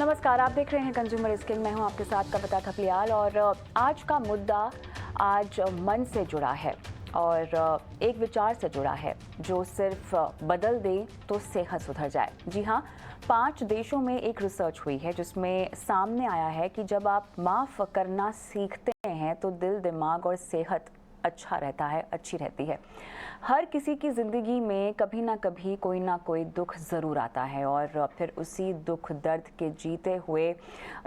नमस्कार, आप देख रहे हैं कंज्यूमर स्किल। मैं हूं आपके साथ कविता थपलियाल और आज का मुद्दा आज मन से जुड़ा है और एक विचार से जुड़ा है जो सिर्फ बदल दे तो सेहत सुधर जाए। जी हाँ, 5 देशों में एक रिसर्च हुई है जिसमें सामने आया है कि जब आप माफ़ करना सीखते हैं तो दिल, दिमाग और सेहत अच्छा रहता है, अच्छी रहती है। हर किसी की ज़िंदगी में कभी ना कोई दुख ज़रूर आता है और फिर उसी दुख दर्द के जीते हुए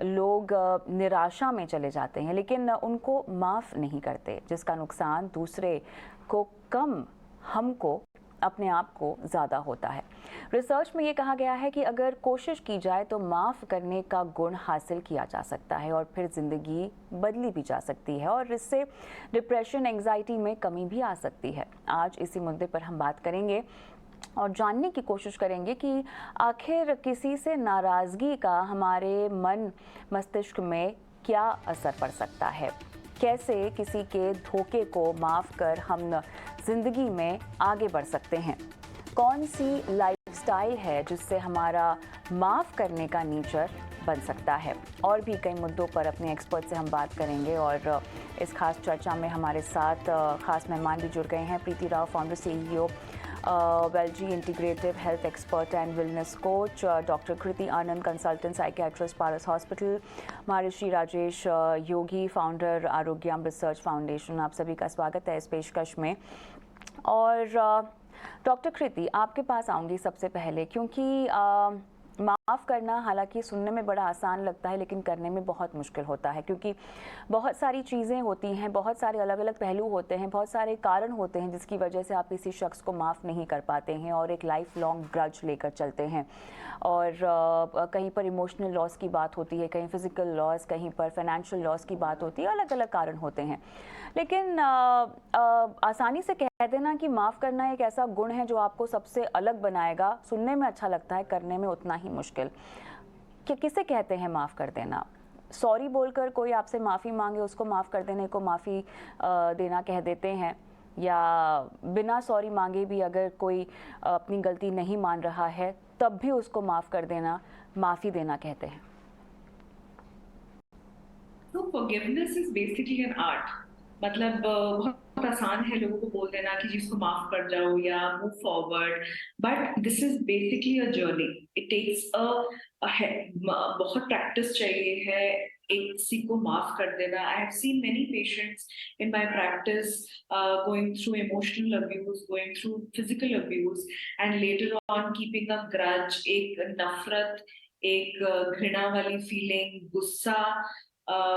लोग निराशा में चले जाते हैं, लेकिन उनको माफ़ नहीं करते, जिसका नुकसान दूसरे को कम, हमको, अपने आप को ज़्यादा होता है। रिसर्च में ये कहा गया है कि अगर कोशिश की जाए तो माफ़ करने का गुण हासिल किया जा सकता है और फिर ज़िंदगी बदली भी जा सकती है और इससे डिप्रेशन, एंग्जाइटी में कमी भी आ सकती है। आज इसी मुद्दे पर हम बात करेंगे और जानने की कोशिश करेंगे कि आखिर किसी से नाराज़गी का हमारे मन मस्तिष्क में क्या असर पड़ सकता है, कैसे किसी के धोखे को माफ़ कर हम ज़िंदगी में आगे बढ़ सकते हैं, कौन सी लाइफस्टाइल है जिससे हमारा माफ़ करने का नेचर बन सकता है। और भी कई मुद्दों पर अपने एक्सपर्ट से हम बात करेंगे और इस खास चर्चा में हमारे साथ खास मेहमान भी जुड़ गए हैं। प्रीति राव, फाउंडर CEO वेलजी integrative health expert and wellness coach, doctor Kriti Anand, consultant psychiatrist, Paras hospital, Maharshi Rajesh Yogi, founder Arogyam research foundation. आप सभी का स्वागत है इस पेशकश में। और डॉक्टर कृति, आपके पास आऊँगी सबसे पहले, क्योंकि माफ़ करना हालांकि सुनने में बड़ा आसान लगता है लेकिन करने में बहुत मुश्किल होता है, क्योंकि बहुत सारी चीज़ें होती हैं, बहुत सारे अलग अलग पहलू होते हैं, बहुत सारे कारण होते हैं जिसकी वजह से आप किसी शख्स को माफ़ नहीं कर पाते हैं और एक लाइफ लॉन्ग ग्रज लेकर चलते हैं। और कहीं पर इमोशनल लॉस की बात होती है, कहीं फिज़िकल लॉस, कहीं पर फाइनेंशियल लॉस की बात होती है, अलग अलग कारण होते हैं। लेकिन आसानी से कह देना कि माफ़ करना एक ऐसा गुण है जो आपको सबसे अलग बनाएगा, सुनने में अच्छा लगता है, करने में उतना ही मुश्किल। कि किसे कहते हैं माफ़ कर देना? सॉरी बोलकर कोई आपसे माफ़ी मांगे उसको माफ़ कर देने को माफ़ी देना कह देते हैं, या बिना सॉरी मांगे भी अगर कोई अपनी गलती नहीं मान रहा है तब भी उसको माफ़ कर देना, माफ़ी देना कहते हैं। तो forgiveness is basically an art. मतलब बहुत आसान है लोगों को बोल देना कि जिसको माफ कर जाओ या move forward, but this is basically a journey. It takes बहुत प्रैक्टिस चाहिए है एक किसी को माफ कर देना। I have seen many patients in my practice going through emotional abuse, going through physical abuse, and later on keeping a grudge, एक नफरत, एक घृणा वाली फीलिंग, गुस्सा,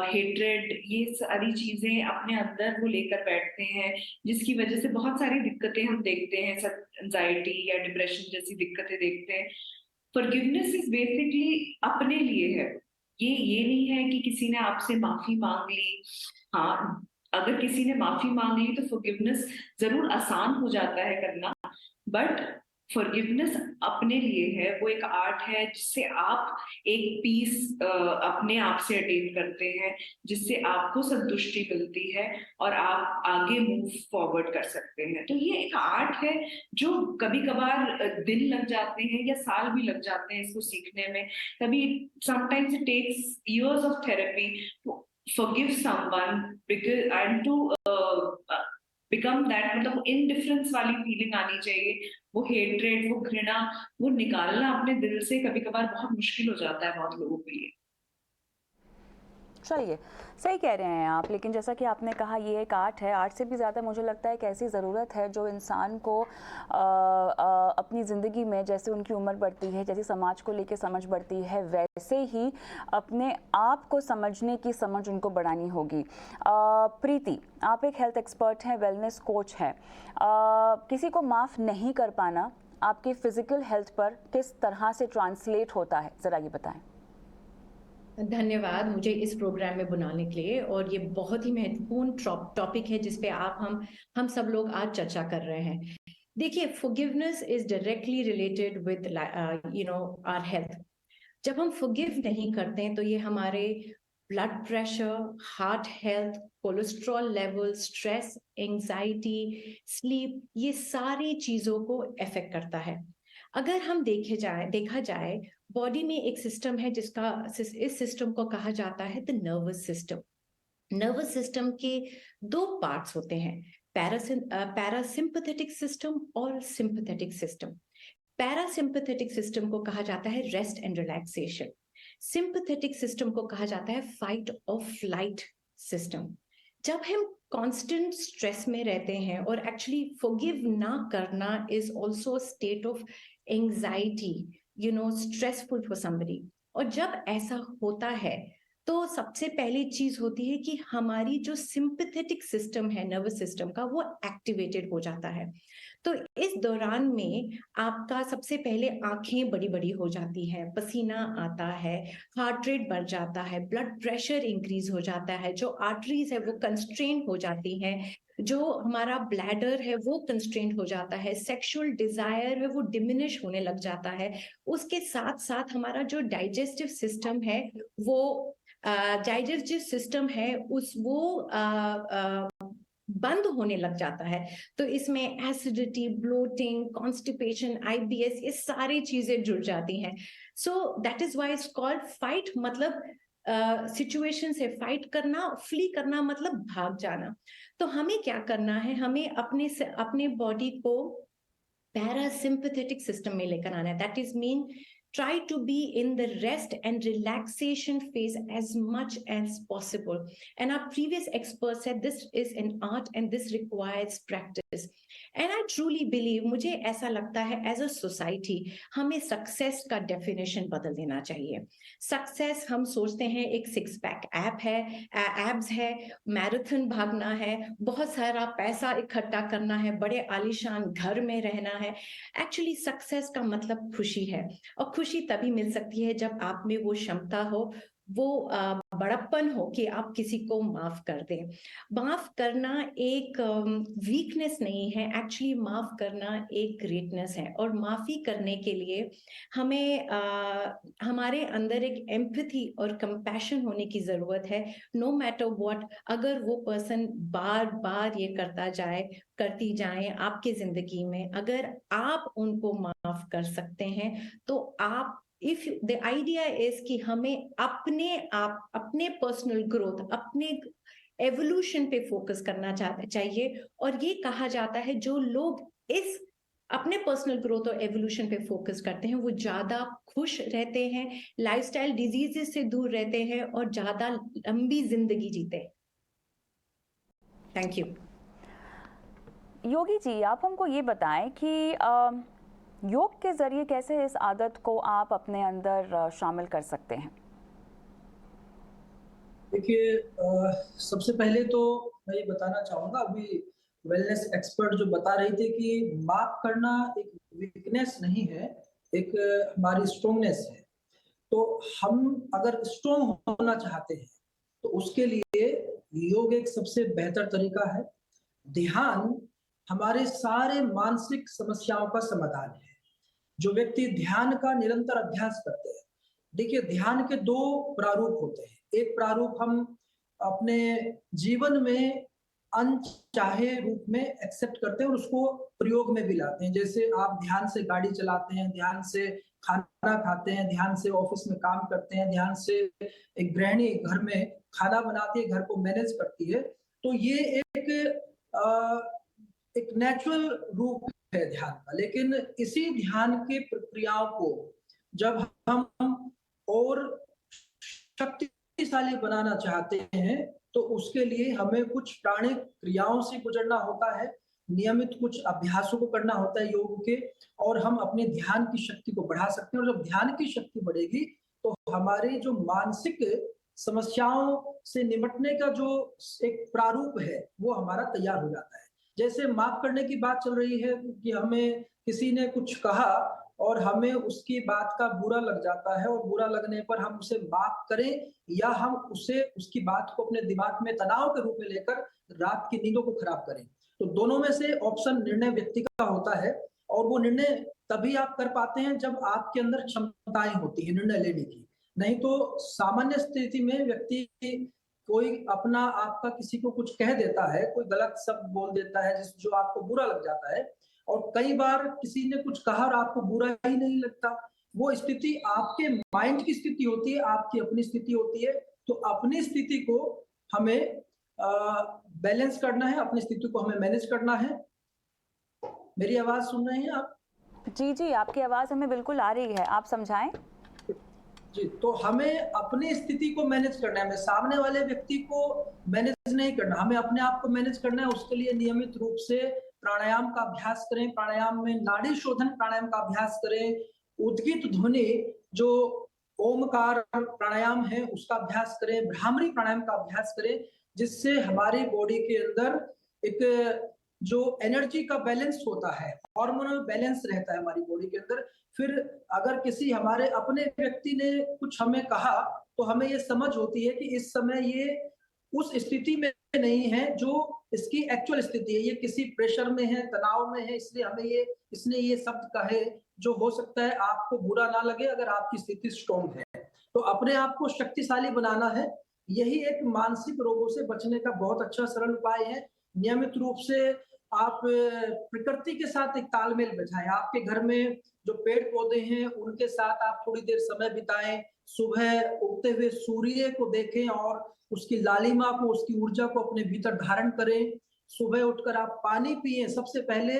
हेट्रेड, ये सारी चीजें अपने अंदर वो लेकर बैठते हैं, जिसकी वजह से बहुत सारी दिक्कतें हम देखते हैं, सब एंजाइटी या डिप्रेशन जैसी दिक्कतें देखते हैं। फॉरगिवनेस इज बेसिकली अपने लिए है। ये नहीं है कि किसी ने आपसे माफी मांग ली। हाँ, अगर किसी ने माफी मांग ली तो फॉरगिवनेस जरूर आसान हो जाता है करना, बट फॉरगिवनेस अपने लिए है। वो एक आर्ट है जिससे आप एक पीस अपने आप से अटेन करते हैं, जिससे आपको संतुष्टि मिलती है और आप आगे मूव फॉरवर्ड कर सकते हैं। तो ये एक आर्ट है जो कभी कभार दिन लग जाते हैं या साल भी लग जाते हैं इसको सीखने में। कभी sometimes it takes years of therapy to forgive someone because and to become that, मतलब इनडिफरेंस वाली फीलिंग आनी चाहिए। वो हेट्रेड, वो घृणा, वो निकालना अपने दिल से कभी कभार बहुत मुश्किल हो जाता है बहुत लोगों के लिए। चलिए, सही कह रहे हैं आप, लेकिन जैसा कि आपने कहा ये एक आर्ट है। आर्ट से भी ज़्यादा मुझे लगता है कि ऐसी ज़रूरत है जो इंसान को अपनी ज़िंदगी में, जैसे उनकी उम्र बढ़ती है, जैसे समाज को लेकर समझ बढ़ती है, वैसे ही अपने आप को समझने की समझ उनको बढ़ानी होगी। प्रीति, आप एक हेल्थ एक्सपर्ट हैं, वेलनेस कोच हैं। किसी को माफ़ नहीं कर पाना आपकी फ़िज़िकल हेल्थ पर किस तरह से ट्रांसलेट होता है, ज़रा ये बताएं। धन्यवाद मुझे इस प्रोग्राम में बुलाने के लिए, और ये बहुत ही महत्वपूर्ण टॉपिक है जिस पे हम सब लोग आज चर्चा कर रहे हैं। देखिए, forgiveness is directly related with our health. जब हम फॉरगिव नहीं करते हैं तो ये हमारे blood pressure, heart health, cholesterol level, stress, anxiety, sleep, ये सारी चीजों को अफेक्ट करता है। अगर हम देखा जाए बॉडी में एक सिस्टम है जिसका इस सिस्टम को कहा जाता है the nervous system. Nervous system के दो पार्ट्स होते हैं, पैरासिम्पथेटिक सिस्टम और सिंपथेटिक सिस्टम। पैरासिम्पथेटिक सिस्टम को कहा जाता है rest and relaxation, sympathetic system को कहा जाता है फाइट और फ्लाइट सिस्टम। जब हम कांस्टेंट स्ट्रेस में रहते हैं, और एक्चुअली फॉरगिव ना करना is also state of anxiety, stressful for somebody. और जब ऐसा होता है तो सबसे पहली चीज होती है कि हमारी जो सिंपथेटिक सिस्टम है नर्वस सिस्टम का, वो एक्टिवेटेड हो जाता है। तो इस दौरान में आपका सबसे पहले आंखें बड़ी बड़ी हो जाती हैं, पसीना आता है, हार्ट रेट बढ़ जाता है, ब्लड प्रेशर इंक्रीज हो जाता है, जो आर्टरीज है वो कंस्ट्रेन हो जाती हैं, जो हमारा ब्लैडर है वो कंस्ट्रेंट हो जाता है, सेक्सुअल डिजायर है वो डिमिनिश होने लग जाता है। उसके साथ साथ हमारा जो डाइजेस्टिव सिस्टम है वो बंद होने लग जाता है। तो इसमें एसिडिटी, ब्लोटिंग, कॉन्स्टिपेशन, आईबीएस, ये सारी चीजें जुड़ जाती हैं। So that is why it's called fight. मतलब सिचुएशन से फाइट करना, फ्ली करना मतलब भाग जाना। तो हमें क्या करना है, हमें अपने बॉडी को पैरासिम्पथेटिक सिस्टम में लेकर आना है। That is mean try to be in the rest and relaxation phase as much as possible. And our previous expert said this is an art and this requires practice. And I truly believe, मुझे ऐसा लगता है as a society हमें success का definition बदल देना चाहिए। Success हम सोचते हैं एक सिक्स पैक ऐप है, एब्स है, मैराथन भागना है, बहुत सारा पैसा इकट्ठा करना है, बड़े आलीशान घर में रहना है। एक्चुअली सक्सेस का मतलब खुशी है, और खुशी तभी मिल सकती है जब आप में वो क्षमता हो, वो बड़प्पन हो कि आप किसी को माफ कर दें। माफ करना एक वीकनेस नहीं है, एक्चुअली माफ करना एक ग्रेटनेस है। और माफी करने के लिए हमें हमारे अंदर एक एम्पैथी और कंपैशन होने की जरूरत है। नो मैटर व्हाट, अगर वो पर्सन बार बार ये करती जाए आपके जिंदगी में, अगर आप उनको माफ कर सकते हैं तो आप, इफ द आइडिया इज कि हमें अपने पर्सनल ग्रोथ, अपने एवोल्यूशन पे फोकस करना चाहिए। और ये कहा जाता है जो लोग इस अपने पर्सनल ग्रोथ और एवोल्यूशन पे फोकस करते हैं वो ज्यादा खुश रहते हैं, लाइफस्टाइल डिजीजेस से दूर रहते हैं और ज्यादा लंबी जिंदगी जीते हैं। Thank you. योगी जी, आप हमको ये बताएं कि योग के जरिए कैसे इस आदत को आप अपने अंदर शामिल कर सकते हैं। देखिए, सबसे पहले तो मैं ये बताना चाहूंगा, अभी वेलनेस एक्सपर्ट जो बता रही थी कि माफ करना एक वीकनेस नहीं है, एक हमारी स्ट्रोंगनेस है। तो हम अगर स्ट्रोंग होना चाहते हैं तो उसके लिए योग एक सबसे बेहतर तरीका है। ध्यान हमारे सारे मानसिक समस्याओं का समाधान है। जो व्यक्ति ध्यान का निरंतर अभ्यास करते हैं, देखिए ध्यान के दो प्रारूप होते हैं। एक प्रारूप हम अपने जीवन में अनचाहे रूप में एक्सेप्ट करते हैं और उसको प्रयोग में भी लाते हैं। जैसे आप ध्यान से गाड़ी चलाते हैं, ध्यान से खाना खाते हैं, ध्यान से ऑफिस में काम करते हैं, ध्यान से एक गृहिणी घर में खाना बनाती है, घर को मैनेज करती है। तो ये एक नेचुरल रूप है ध्यान का। लेकिन इसी ध्यान के प्रक्रियाओं को जब हम और शक्तिशाली बनाना चाहते हैं तो उसके लिए हमें कुछ प्राणिक क्रियाओं से गुजरना होता है, नियमित कुछ अभ्यासों को करना होता है योग के, और हम अपने ध्यान की शक्ति को बढ़ा सकते हैं। और जब ध्यान की शक्ति बढ़ेगी तो हमारे जो मानसिक समस्याओं से निपटने का जो एक प्रारूप है वो हमारा तैयार हो जाता है। जैसे माफ करने की बात चल रही है कि हमें किसी ने कुछ कहा और हमें उसकी बात का बुरा लग जाता है, और बुरा लगने पर हम उसे माफ करें या हम उसकी बात को अपने दिमाग में तनाव के रूप में लेकर रात की नींदों को खराब करें। तो दोनों में से ऑप्शन निर्णय व्यक्ति का होता है, और वो निर्णय तभी आप कर पाते हैं जब आपके अंदर क्षमताएं होती है निर्णय लेने की। नहीं तो सामान्य स्थिति में व्यक्ति कोई अपना आपका किसी को कुछ कह देता है, कोई गलत शब्द बोल देता है जो आपको बुरा लग जाता है, और कई बार किसी ने कुछ कहा और आपको बुरा ही नहीं लगता, वो स्थिति आपके माइंड की स्थिति होती है, आपकी अपनी स्थिति होती है। तो अपनी स्थिति को हमें बैलेंस करना है, अपनी स्थिति को हमें मैनेज करना है। मेरी आवाज सुन रहे हैं आप? जी जी, आपकी आवाज़ हमें बिल्कुल आ रही है, आप समझाएं। जी, तो हमें अपनी स्थिति को मैनेज करना है, हमें सामने वाले व्यक्ति को मैनेज नहीं करना, हमें अपने आप को मैनेज करना है। उसके लिए नियमित रूप से प्राणायाम का अभ्यास करें, प्राणायाम में नाड़ी शोधन प्राणायाम का अभ्यास करें, उद्गीत ध्वनि जो ओमकार प्राणायाम है उसका अभ्यास करें, भ्रामरी प्राणायाम का अभ्यास करें, जिससे हमारी बॉडी के अंदर एक जो एनर्जी का बैलेंस होता है, हार्मोनल बैलेंस रहता है हमारी बॉडी के अंदर। फिर अगर किसी हमारे अपने व्यक्ति ने कुछ हमें कहा तो हमें ये समझ होती है कि इस समय ये उस स्थिति में नहीं है जो इसकी एक्चुअल स्थिति है, ये किसी प्रेशर में है, तनाव में है, इसलिए हमें इसने ये शब्द कहे, जो हो सकता है आपको बुरा ना लगे अगर आपकी स्थिति स्ट्रॉन्ग है। तो अपने आप को शक्तिशाली बनाना है, यही एक मानसिक रोगों से बचने का बहुत अच्छा सरल उपाय है। नियमित रूप से आप प्रकृति के साथ एक तालमेल बिठाएं, आपके घर में जो पेड़ पौधे हैं उनके साथ आप थोड़ी देर समय बिताएं, सुबह उगते हुए सूर्य को देखें और उसकी लालिमा को, उसकी ऊर्जा को अपने भीतर धारण करें। सुबह उठकर आप पानी पिएं, सबसे पहले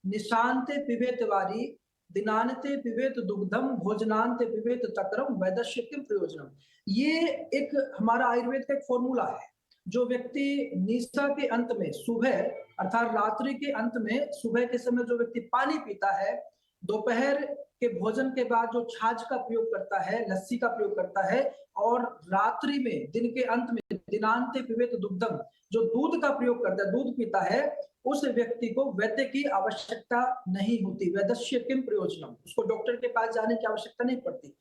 निशान्ते पिबेत वारी दिनान्ते पिबेत दुग्धम भोजनान्ते पिबेत तक्रम वैदस्य किम प्रयोजनम। ये एक हमारा आयुर्वेद का एक फॉर्मूला है। जो व्यक्ति निशा के अंत में, सुबह अर्थात रात्रि के अंत में, सुबह के समय जो व्यक्ति पानी पीता है, दोपहर के भोजन के बाद जो छाछ का प्रयोग करता है, लस्सी का प्रयोग करता है, और रात्रि में दिन के अंत में दिनान्ते पिबेत दुग्धम जो दूध का प्रयोग करता है, दूध पीता है, उस व्यक्ति को वैद्य की आवश्यकता नहीं होती। वैदस्य किम प्रयोजनम, उसको डॉक्टर के पास जाने की आवश्यकता नहीं पड़ती,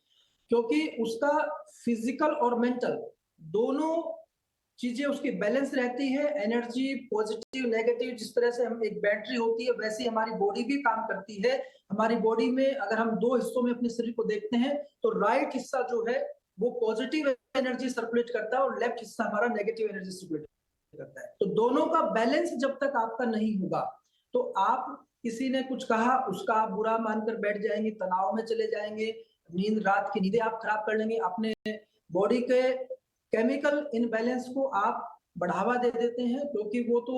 क्योंकि उसका फिजिकल और मेंटल दोनों चीजें उसकी बैलेंस रहती है। एनर्जी पॉजिटिव नेगेटिव, जिस तरह से हम एक बैटरी होती है वैसे हमारी बॉडी भी काम करती है। हमारी बॉडी में अगर हम दो हिस्सों में अपने शरीर को देखते हैं तो राइट हिस्सा जो है वो पॉजिटिव एनर्जी सर्कुलेट करता है और लेफ्ट हिस्सा हमारा नेगेटिव एनर्जी सर्कुलेट करता है। तो दोनों का बैलेंस जब तक आपका नहीं होगा तो आप, किसी ने कुछ कहा उसका आप बुरा मानकर बैठ जाएंगे, तनाव में चले जाएंगे, रात की नींदें आप खराब कर लेंगे, अपने बॉडी के केमिकल इनबैलेंस को आप बढ़ावा दे देते हैं, क्योंकि वो तो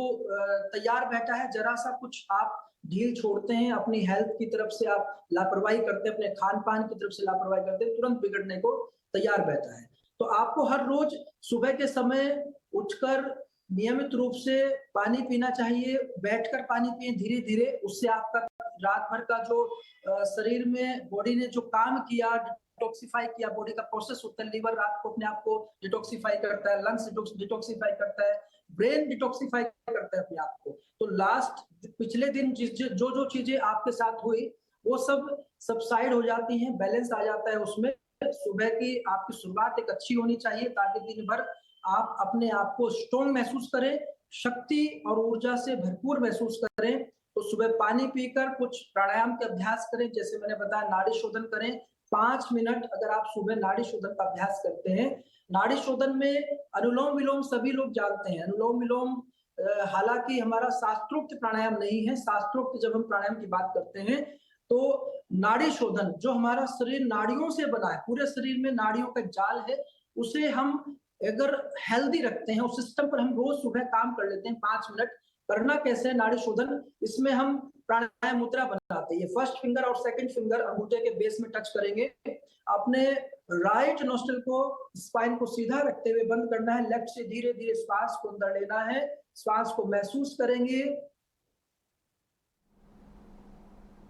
तैयार बैठा है, जरा सा कुछ आप ढील छोड़ते हैं, अपनी हेल्थ की तरफ से आप लापरवाही करते हैं, अपने खान पान की तरफ से लापरवाही करते हैं, तुरंत बिगड़ने को तैयार बैठा है। तो आपको हर रोज सुबह के समय उठकर नियमित रूप से पानी पीना चाहिए, बैठकर पानी पिए धीरे धीरे, उससे आपका रात भर का जो शरीर में बॉडी ने जो काम किया, डिटॉक्सिफाई किया, बॉडी का प्रोसेस होता है, लिवर रात को अपने आप को डिटॉक्सिफाई करता है, लंग्स डिटॉक्सिफाई करता है, ब्रेन डिटॉक्सिफाई करता है अपने आप को। तो लास्ट पिछले दिन जो जो चीजें आपके साथ हुई वो सब सबसाइड हो जाती हैं, बैलेंस आ जाता है उसमें। सुबह की आपकी शुरुआत एक अच्छी होनी चाहिए ताकि दिन भर आप अपने आप को स्ट्रॉन्ग महसूस करें, शक्ति और ऊर्जा से भरपूर महसूस करें। तो सुबह पानी पीकर कुछ प्राणायाम के अभ्यास करें, जैसे मैंने बताया नाड़ी शोधन करें 5 मिनट। अगर आप सुबह नाड़ी शोधन का अभ्यास करते हैं, नाड़ी शोधन में अनुलोम विलोम सभी लोग जानते हैं। अनुलोम विलोम हालांकि हमारा शास्त्रोक्त प्राणायाम नहीं है, शास्त्रोक्त जब हम प्राणायाम की बात करते हैं तो नाड़ी शोधन जो हमारा शरीर नाड़ियों से बना है, पूरे शरीर में नाड़ियों का जाल है, उसे हम अगर हेल्दी रखते हैं, उस सिस्टम पर हम रोज सुबह काम कर लेते हैं 5 मिनट। करना कैसे है नाड़ी शोधन, इसमें हम प्राणायाम मुद्रा बनाते हैं। ये फर्स्ट फिंगर और सेकंड फिंगर अंगूठे के बेस में टच करेंगे, अपने राइट नोस्ट्रिल को, स्पाइन को सीधा रखते हुए बंद करना है, लेफ्ट से धीरे धीरे श्वास को अंदर लेना है, श्वास को महसूस करेंगे,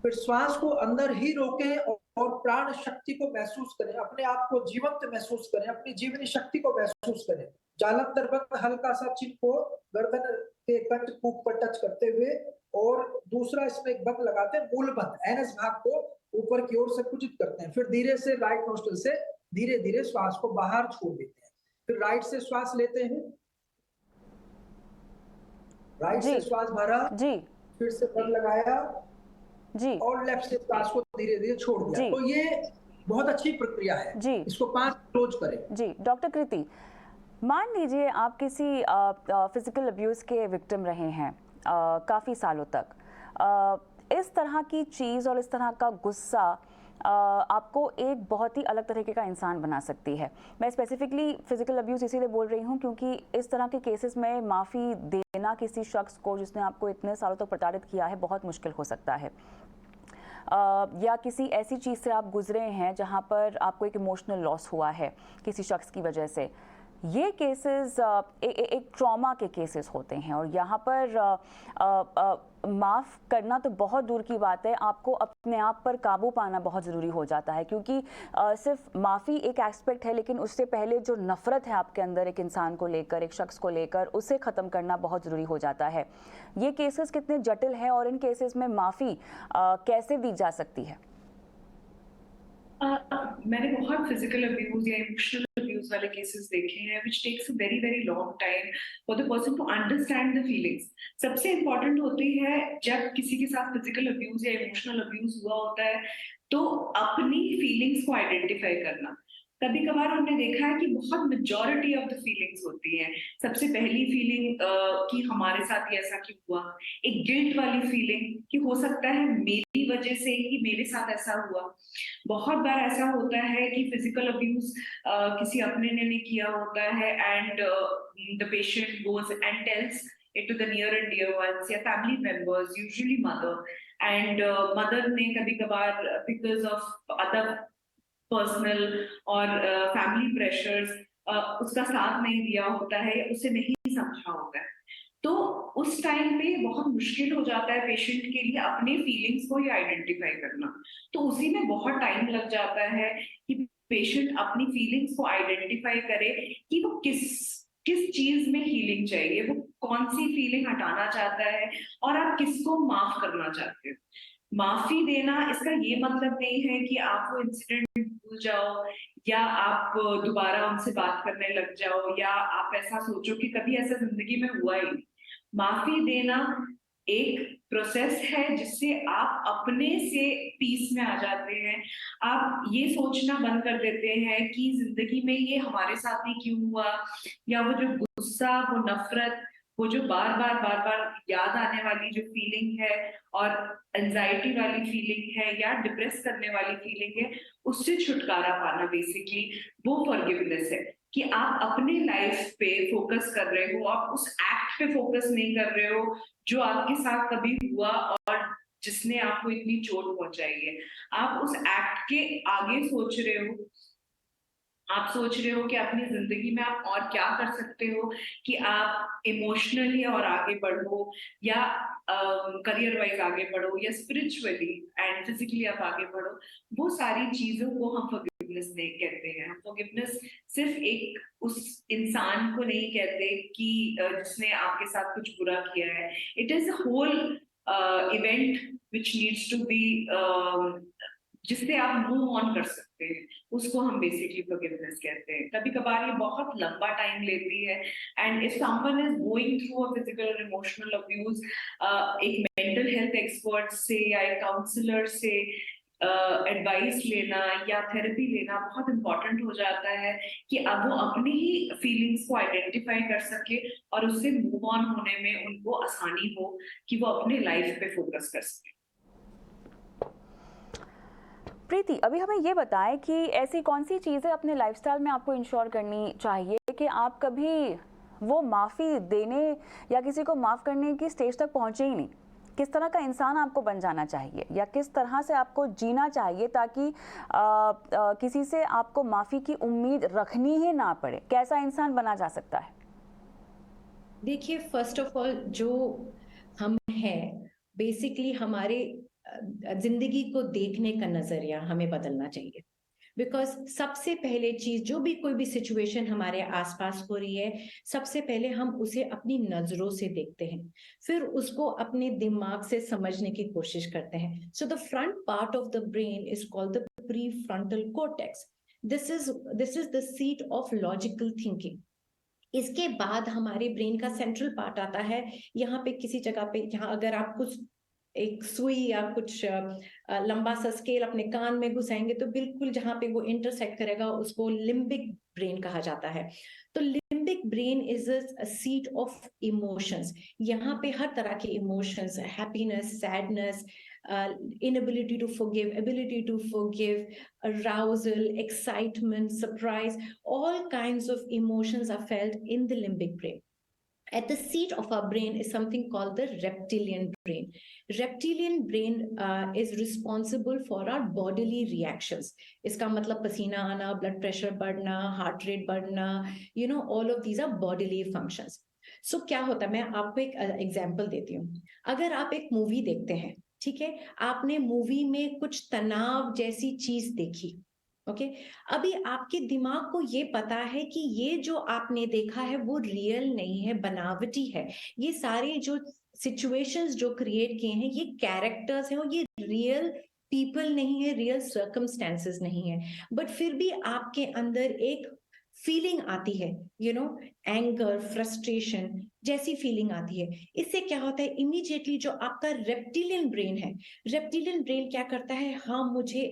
फिर श्वास को अंदर ही रोकें और प्राण शक्ति को महसूस करें, अपने आप को जीवंत महसूस करें, अपनी जीवनी शक्ति को महसूस करें। जालंधर वक्त हल्का सा चिन्ह को गर्दन के कंठ कूप पर टच करते हुए, और दूसरा इसमें एक बंद लगाते हैं, मूल बंद, एनएस भाग को ऊपर की ओर संकुचित करते हैं। फिर धीरे से राइट नोस्ट्रिल से धीरे धीरे श्वास को बाहर छोड़ देते हैं। फिर राइट से श्वास लेते हैं, राइट से श्वास भरा जी, फिर से बंद लगाया जी, और लेफ्ट से श्वास को धीरे धीरे छोड़ दिया। तो ये बहुत अच्छी प्रक्रिया है जी। इसको 5 क्लोज करें जी। डॉक्टर कृति, मान लीजिए आप किसी फिजिकल अब्यूज के विक्टिम रहे हैं काफ़ी सालों तक, इस तरह की चीज़ और इस तरह का गुस्सा आपको एक बहुत ही अलग तरीके का इंसान बना सकती है। मैं स्पेसिफिकली फिजिकल अब्यूज़ इसीलिए बोल रही हूँ क्योंकि इस तरह के केसेस में माफ़ी देना किसी शख्स को जिसने आपको इतने सालों तक प्रताड़ित किया है बहुत मुश्किल हो सकता है। या किसी ऐसी चीज़ से आप गुजरे हैं जहाँ पर आपको एक इमोशनल लॉस हुआ है किसी शख्स की वजह से। ये केसेस एक ट्रॉमा के केसेस होते हैं और यहाँ पर माफ़ करना तो बहुत दूर की बात है, आपको अपने आप पर काबू पाना बहुत ज़रूरी हो जाता है क्योंकि सिर्फ माफ़ी एक एस्पेक्ट है, लेकिन उससे पहले जो नफ़रत है आपके अंदर एक इंसान को लेकर, एक शख्स को लेकर, उसे ख़त्म करना बहुत ज़रूरी हो जाता है। ये केसेस कितने जटिल हैं और इन केसेस में माफ़ी कैसे दी जा सकती है? मैंने बहुत फिजिकल अब्यूज या इमोशनल अब्यूज वाले केसेस देखे हैं which takes a very very long time for the person to understand the feelings. सबसे इम्पोर्टेंट होती है जब किसी के साथ फिजिकल अब्यूज या इमोशनल अब्यूज हुआ होता है तो अपनी फीलिंग्स को आइडेंटिफाई करना। कभी कभार हमने देखा है कि बहुत मेजॉरिटी ऑफ द फीलिंग्स होती हैं। सबसे पहली फीलिंग कि हमारे साथ ही ऐसा क्यों हुआ, एक गिल्ट वाली फीलिंग कि हो सकता है मेरी वजह से ही मेरे साथ ऐसा हुआ। बहुत बार ऐसा होता है कि फिजिकल अब्यूज किसी अपने ने नहीं किया होता है and the patient goes and tells it to the near and dear ones या family members, usually mother, and mother ने कभी कभार because of other पर्सनल और फैमिली प्रेशर्स उसका साथ नहीं दिया होता है या उसे नहीं समझा होता है, तो उस टाइम पे बहुत मुश्किल हो जाता है पेशेंट के लिए अपने फीलिंग्स को ही आइडेंटिफाई करना। तो उसी में बहुत टाइम लग जाता है कि पेशेंट अपनी फीलिंग्स को आइडेंटिफाई करे कि वो किस किस चीज में हीलिंग चाहिए, वो कौन सी फीलिंग हटाना चाहता है और आप किसको माफ करना चाहते हो। माफी देना इसका ये मतलब नहीं है कि आप वो इंसिडेंट भूल जाओ या आप दोबारा उनसे बात करने लग जाओ या आप ऐसा सोचो कि कभी ऐसा जिंदगी में हुआ ही नहीं। माफी देना एक प्रोसेस है जिससे आप अपने से पीस में आ जाते हैं। आप ये सोचना बंद कर देते हैं कि जिंदगी में ये हमारे साथ ही क्यों हुआ, या वो जो गुस्सा, वो नफरत, वो जो बार बार याद आने वाली जो फीलिंग है और एंजाइटी वाली फीलिंग है या डिप्रेस करने वाली फीलिंग है, उससे छुटकारा पाना बेसिकली वो फॉरगिवनेस है कि आप अपने लाइफ पे फोकस कर रहे हो, आप उस एक्ट पे फोकस नहीं कर रहे हो जो आपके साथ कभी हुआ और जिसने आपको इतनी चोट पहुंचाई है। आप उस एक्ट के आगे सोच रहे हो, आप सोच रहे हो कि अपनी जिंदगी में आप और क्या कर सकते हो कि आप इमोशनली और आगे बढ़ो या करियर वाइज आगे बढ़ो या स्पिरिचुअली एंड फिजिकली आप आगे बढ़ो। वो सारी चीजों को हम फॉरगिवनेस नहीं कहते हैं। हम फॉरगिवनेस सिर्फ एक उस इंसान को नहीं कहते कि जिसने आपके साथ कुछ बुरा किया है। It is a whole event which needs to be, जिससे आप मूव ऑन कर सकते हैं, उसको हम बेसिकली फॉरगिवनेस कहते हैं। कभी कभार ये बहुत लंबा टाइम लेती है and if someone is going through a physical और इमोशनल अब्यूज, एक मेंटल हेल्थ एक्सपर्ट से या एक काउंसलर से एडवाइस लेना या थेरेपी लेना बहुत इंपॉर्टेंट हो जाता है कि अब वो अपनी ही फीलिंग्स को आइडेंटिफाई कर सके और उससे मूव ऑन होने में उनको आसानी हो कि वो अपने लाइफ पे फोकस कर सके। प्रीति, अभी हमें ये बताएं कि ऐसी कौन सी चीज़ें अपने लाइफस्टाइल में आपको इंश्योर करनी चाहिए कि आप कभी वो माफ़ी देने या किसी को माफ़ करने की स्टेज तक पहुँचे ही नहीं। किस तरह का इंसान आपको बन जाना चाहिए या किस तरह से आपको जीना चाहिए ताकि किसी से आपको माफ़ी की उम्मीद रखनी ही ना पड़े। कैसा इंसान बना जा सकता है? देखिए, फर्स्ट ऑफ ऑल जो हम हैं बेसिकली हमारे जिंदगी को देखने का नजरिया हमें बदलना चाहिए। बिकॉज सबसे पहले चीज, जो भी कोई भी सिचुएशन हमारे आसपास हो रही है, सबसे पहले हम उसे अपनी नजरों से देखते हैं, फिर उसको अपने दिमाग से समझने की कोशिश करते हैं। So the front part of the brain is called the pre frontal cortex. This is the seat of logical thinking. इसके बाद हमारे ब्रेन का सेंट्रल पार्ट आता है। यहाँ पे किसी जगह पे, यहाँ अगर आप कुछ एक सुई या कुछ लंबा सा स्केल अपने कान में घुसाएंगे तो बिल्कुल जहां पे वो इंटरसेक्ट करेगा उसको लिम्बिक ब्रेन कहा जाता है। तो limbic limbic brain is a seat of emotions. यहाँ पे हर तरह के emotions, happiness, sadness, inability to forgive, ability to forgive, arousal, excitement, surprise, all kinds of emotions are felt in the limbic brain. At the seat of our brain is something called the reptilian brain. Reptilian brain is responsible for our bodily reactions. इसका मतलब पसीना आना, blood pressure बढ़ना, heart rate बढ़ना, you know, all of these are bodily functions. So क्या होता है, मैं आपको एक एग्जांपल देती हूँ. अगर आप एक मूवी देखते हैं, ठीक है, आपने मूवी में कुछ तनाव जैसी चीज देखी, ओके, अभी आपके दिमाग को ये पता है कि ये जो आपने देखा है वो रियल नहीं है, बनावटी है, ये सारे जो सिचुएशंस जो क्रिएट किए हैं ये कैरेक्टर्स हैं और ये रियल पीपल नहीं है, रियल सर्कमस्टेंसेस नहीं है, बट फिर भी आपके अंदर एक फीलिंग आती है, यू नो, एंगर, फ्रस्ट्रेशन जैसी फीलिंग आती है. इससे क्या होता है, इमीडिएटली जो आपका रेप्टिलियन ब्रेन है, रेप्टिलियन ब्रेन क्या करता है, हाँ मुझे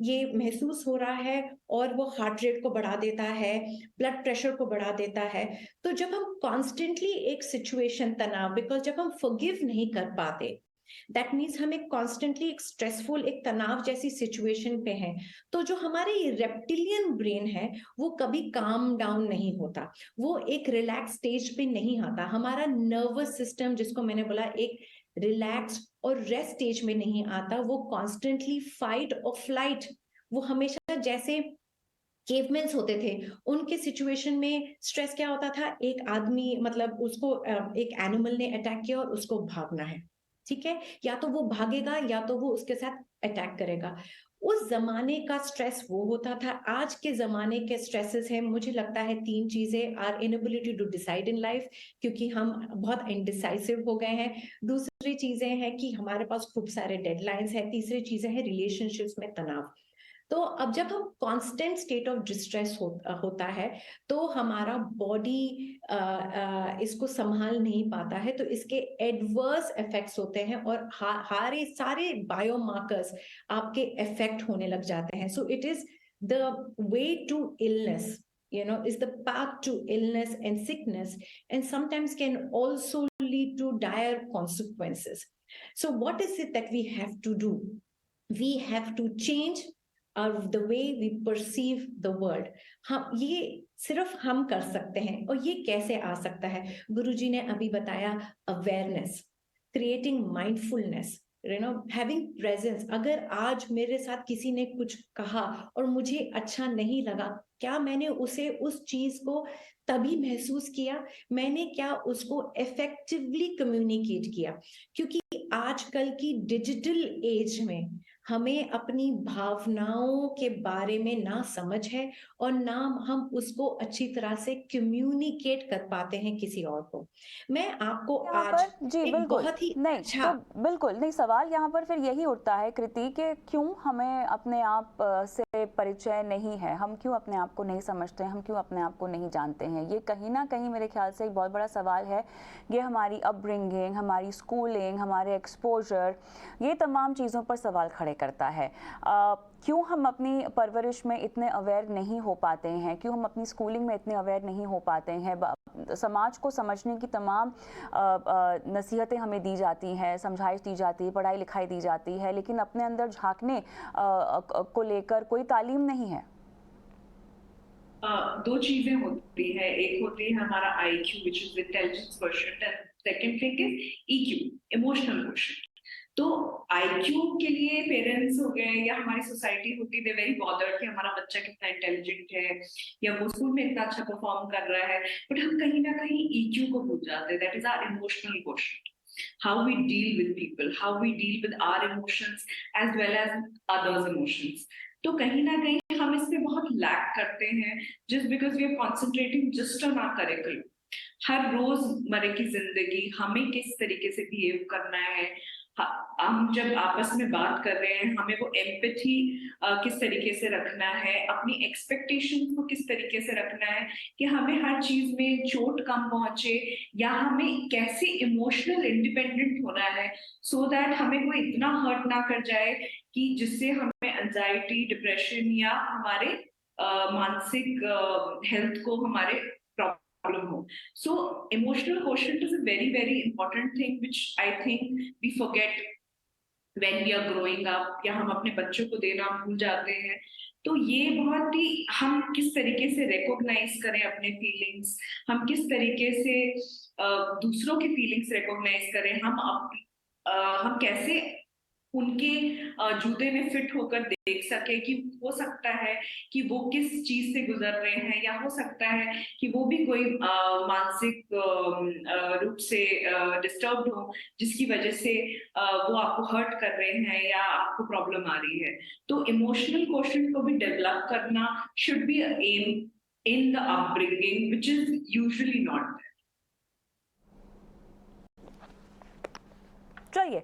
ये महसूस हो रहा है, और वो हार्ट रेट को बढ़ा देता है, ब्लड प्रेशर को बढ़ा देता है. तो जब हम कॉन्स्टेंटली एक सिचुएशन तनाव, बिकॉज जब हम फॉरगिव नहीं कर पाते, दैट मीन्स हम एक कॉन्स्टेंटली एक स्ट्रेसफुल, एक तनाव जैसी सिचुएशन पे हैं, तो जो हमारे रेप्टिलियन ब्रेन है वो कभी काम डाउन नहीं होता, वो एक रिलैक्स स्टेज पे नहीं आता. हमारा नर्वस सिस्टम, जिसको मैंने बोला एक रिलैक्स और रेस्ट स्टेज में नहीं आता, वो कॉन्स्टेंटली फाइट और फ्लाइट, वो हमेशा जैसे केवमेन्स होते थे, उनके सिचुएशन में स्ट्रेस क्या होता था, एक आदमी मतलब उसको एक एनिमल ने अटैक किया और उसको भागना है, ठीक है, या तो वो भागेगा या तो वो उसके साथ अटैक करेगा. उस जमाने का स्ट्रेस वो होता था. आज के जमाने के स्ट्रेसेस हैं, मुझे लगता है 3 चीजें, our inability to decide in life, क्योंकि हम बहुत इनडिसाइसिव हो गए हैं. दूसरी चीजें हैं कि हमारे पास खूब सारे डेडलाइंस हैं. तीसरी चीजें हैं रिलेशनशिप्स में तनाव. तो अब जब हम कांस्टेंट स्टेट ऑफ डिस्ट्रेस होता है, तो हमारा बॉडी इसको संभाल नहीं पाता है, तो इसके एडवर्स इफेक्ट्स होते हैं और हारे सारे बायोमार्कर्स आपके इफेक्ट होने लग जाते हैं. So it is the way to illness, you know, is the path to illness and sickness, and sometimes can also lead to dire consequences. So what is it that we have to do? We have to change the way we perceive the world. हम ये सिर्फ हम कर सकते हैं. और ये कैसे आ सकता है, गुरुजी ने अभी बताया, awareness, creating mindfulness, you know, having presence. अगर आज मेरे साथ किसी ने कुछ कहा और मुझे अच्छा नहीं लगा, क्या मैंने उसे उस चीज को तभी महसूस किया, मैंने क्या उसको इफेक्टिवली कम्युनिकेट किया? क्योंकि आजकल की डिजिटल एज में हमें अपनी भावनाओं के बारे में ना समझ है और ना हम उसको अच्छी तरह से कम्युनिकेट कर पाते हैं किसी और को. मैं आपको आज जी एक बिल्कुल बहुत ही नहीं, अच्छा, तो बिल्कुल नहीं, सवाल यहाँ पर फिर यही उठता है कृति कि क्यों हमें अपने आप से परिचय नहीं है, हम क्यों अपने आप को नहीं समझते हैं, हम क्यों अपने आप को नहीं जानते हैं. ये कहीं ना कहीं मेरे ख्याल से एक बहुत बड़ा सवाल है. ये हमारी अपब्रिंगिंग, हमारी स्कूलिंग, हमारे एक्सपोजर, ये तमाम चीज़ों पर सवाल खड़े करता है. क्यों हम अपनी परवरिश में इतने अवेयर नहीं हो पाते हैं, क्यों हम अपनी स्कूलिंग में इतने अवेयर नहीं हो पाते हैं. समाज को समझने की तमाम नसीहतें हमें दी जाती हैं, समझाइश दी जाती है, पढ़ाई लिखाई दी जाती है, लेकिन अपने अंदर झांकने को लेकर कोई तालीम नहीं है. 2 चीजें होती है. एक होती है हमारा IQ, which is intelligence quotient, and second thing is EQ, emotional quotient. तो IQ के लिए पेरेंट्स हो गए या हमारी सोसाइटी होती है वेरी बॉदर्ड कि हमारा बच्चा कितना इंटेलिजेंट है या वो स्कूल में इतना अच्छा परफॉर्म कर रहा है, बट हम कहीं ना कहीं EQ को भूल जाते हैं. That is our emotional quotient. How we deal with people, how we deal with our emotions as well as others' emotions. तो कहीं ना कहीं हम इसमें बहुत लैक करते हैं, just because we are concentrating just on our curriculum. हर रोजमर्रे की जिंदगी हमें किस तरीके से बिहेव करना है, हम जब आपस में बात कर रहे हैं हमें वो एम्पैथी किस तरीके से रखना है, अपनी एक्सपेक्टेशंस को किस तरीके से रखना है कि हमें हर चीज में चोट कम पहुंचे, या हमें कैसे इमोशनल इंडिपेंडेंट होना है सो दैट हमें कोई इतना हर्ट ना कर जाए कि जिससे हमें एंजाइटी, डिप्रेशन या हमारे मानसिक हेल्थ को हमारे प्रॉब्लम हो. So emotional quotient is a very very important thing which I think we forget when we are growing up, या हम अपने बच्चों को देना भूल जाते हैं. तो ये बहुत ही, हम किस तरीके से रिकॉग्नाइज करें अपने फीलिंग्स, हम किस तरीके से दूसरों की फीलिंग्स रिकॉग्नाइज करें, हम कैसे उनके जूते में फिट होकर देख सके कि हो सकता है कि वो किस चीज से गुजर रहे हैं, या हो सकता है कि वो भी कोई मानसिक रूप से डिस्टर्ब्ड हो, जिसकी वजह से वो आपको हर्ट कर रहे हैं या आपको प्रॉब्लम आ रही है. तो इमोशनल क्वोशंट को भी डेवलप करना should be um in the upbringing which is usually not there. चलिए,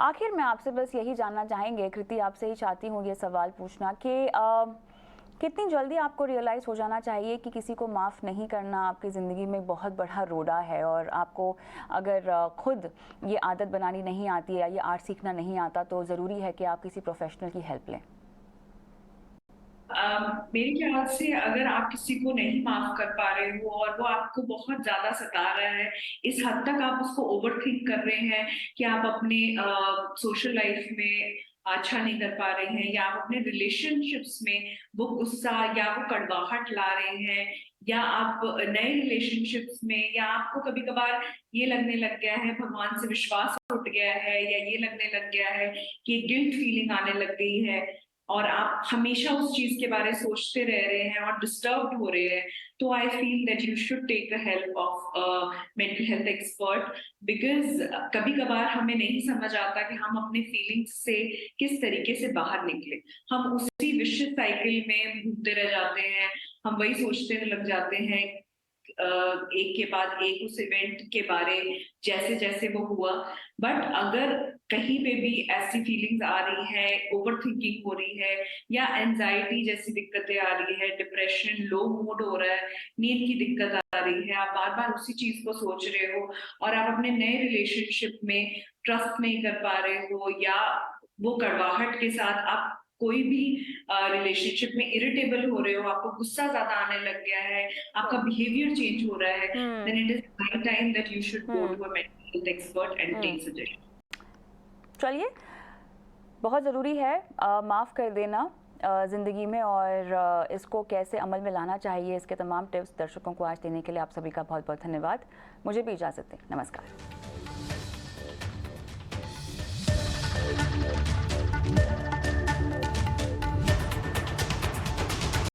आखिर में आपसे बस यही जानना चाहेंगे, कृति आपसे ही चाहती हूँ ये सवाल पूछना कि कितनी जल्दी आपको रियलाइज़ हो जाना चाहिए कि किसी को माफ़ नहीं करना आपकी ज़िंदगी में बहुत बड़ा रोड़ा है, और आपको अगर खुद ये आदत बनानी नहीं आती है या ये आर्ट सीखना नहीं आता तो ज़रूरी है कि आप किसी प्रोफेशनल की हेल्प लें? मेरे ख्याल से अगर आप किसी को नहीं माफ कर पा रहे हो और वो आपको बहुत ज्यादा सता रहा है, इस हद तक आप उसको ओवर थिंक कर रहे हैं कि आप अपने सोशल लाइफ में अच्छा नहीं कर पा रहे हैं, या आप अपने रिलेशनशिप्स में वो गुस्सा या वो कड़वाहट ला रहे हैं, या आप नए रिलेशनशिप्स में, या आपको कभी कभार ये लगने लग गया है भगवान से विश्वास उठ गया है, या ये लगने लग गया है कि गिल्ट फीलिंग आने लग गई है, और आप हमेशा उस चीज के बारे सोचते रह रहे हैं और डिस्टर्ब्ड हो रहे हैं, तो I feel that you should take the help of mental health expert. Because कभी कभार हमें नहीं समझ आता कि हम अपने फीलिंग्स से किस तरीके से बाहर निकले. हम उसी विशियस साइकिल में घूमते रह जाते हैं, हम वही सोचते लग जाते हैं एक के बाद एक उस इवेंट के बारे, जैसे जैसे वो हुआ. बट अगर कहीं पे भी ऐसी फीलिंग्स आ रही है, ओवर थिंकिंग हो रही है, या एंजाइटी जैसी दिक्कतें आ रही है, डिप्रेशन, लो मूड हो रहा है, नींद की दिक्कत आ रही है, आप बार बार उसी चीज को सोच रहे हो, और आप अपने नए रिलेशनशिप में ट्रस्ट नहीं कर पा रहे हो, या वो कड़वाहट के साथ आप कोई भी रिलेशनशिप में इरिटेबल हो रहे हो, आपको गुस्सा ज्यादा आने लग गया है, आपका बिहेवियर चेंज हो रहा है, then it is high time that you should go to a mental health expert and take suggestion. चलिए, बहुत ज़रूरी है माफ़ कर देना ज़िंदगी में, और इसको कैसे अमल में लाना चाहिए, इसके तमाम टिप्स दर्शकों को आज देने के लिए आप सभी का बहुत बहुत धन्यवाद. मुझे भी इजाज़त दें. नमस्कार.